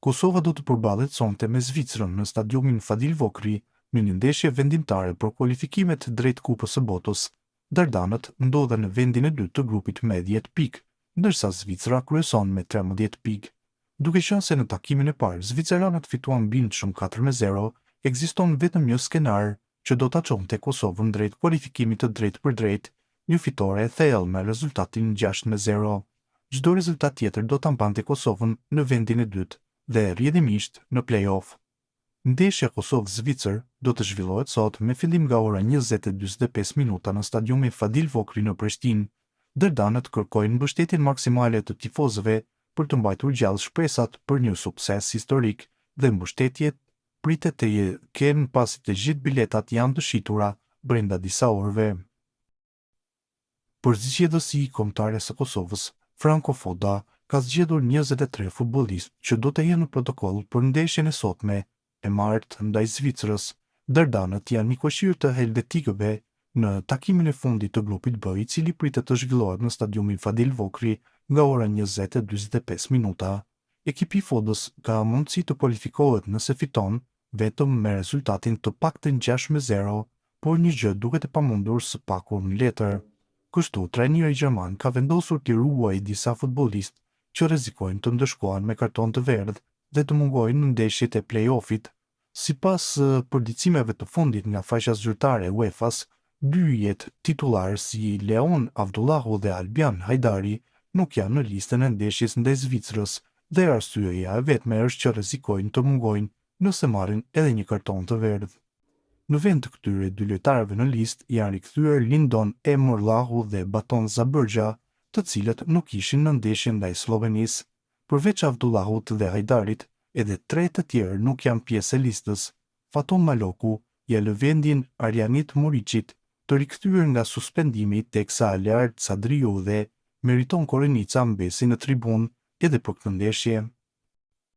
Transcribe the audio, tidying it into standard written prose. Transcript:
Kosova do të përballet sonte me Zvicrën në stadiumin Fadil Vokri në një ndeshje vendimtare për kualifikimet drejt Kupës së Botës. Dardanët ndodhen në vendin e dytë të grupit me 10 pikë, ndërsa Zvicra kryeson me 13 pikë. Duke qenë se në takimin e parë zviceranët fituan bindshëm 4-0, ekziston vetëm një skenar që do ta çonte Kosovën drejt kualifikimit të drejtë për drejtë, një fitore e thellë me rezultatin 6-0. Çdo rezultat tjetër do ta mbante Kosovën në vendin e dytë dhe rrjedhimisht në play-off. Ndeshja Kosovë-Zvicër do të zhvillohet sot me fillim nga ora 20:45 minuta në stadiumin Fadil Vokri në Prishtinë. Dardanët kërkojnë mbështetjen maksimale të tifozëve për të mbajtur gjallë shpresat për një sukses historik dhe mbështetje pritet të kenë pasi të gjithë biletat janë të shitura brenda disa orëve. Përzgjedhësi kombëtare së Kosovës, Franco Foda, ka zgjedhur 23 futbollistë që do të jenë në protokoll për ndeshjen e sotme e martë ndaj Zvicrës. Dardanët janë mikëshirë të helvetikëve në takimin e fundit të grupit B, i cili pritet të zhvillohet në stadiumin Fadil Vokri nga ora 20:45 minuta. Ekipi i Fodës ka mundësi të kualifikohet nëse fiton vetëm me rezultatin të paktën 6-0, por një gjë duket e pamundur së paku në letër. Kështu, trajneri gjerman ka vendosur të ruajë disa futbollistë që rrezikojnë të ndëshkohen me karton të verdh dhe të mungojnë në ndeshjet e play-offit. Sipas përditësimeve të fundit nga faqja zyrtare e UEFA-s, dy jetë titullarë si Leon Avdullahu dhe Albian Hajdari nuk janë në listën e ndeshjes ndaj Zvicrës dhe arsyeja e vetme është që rrezikojnë të mungojnë nëse marrin edhe një karton të verdh. Në vend të këtyre dy lojtarëve në listë janë rikthyer Lindon Emrllahu dhe Baton Zabërgja, të cilët nuk ishin në ndeshjen ndaj Slovenisë. Përveç Avdullahut dhe Hajdarit, edhe 3 të tjerë nuk janë pjesë e listës. Faton Maloku, Jelëvendin Arjanit Muriqit, të rikthyer nga suspendimi teksa Alert Sadriu dhe Meriton Korenica mbesi në tribunë edhe për këtë ndeshje.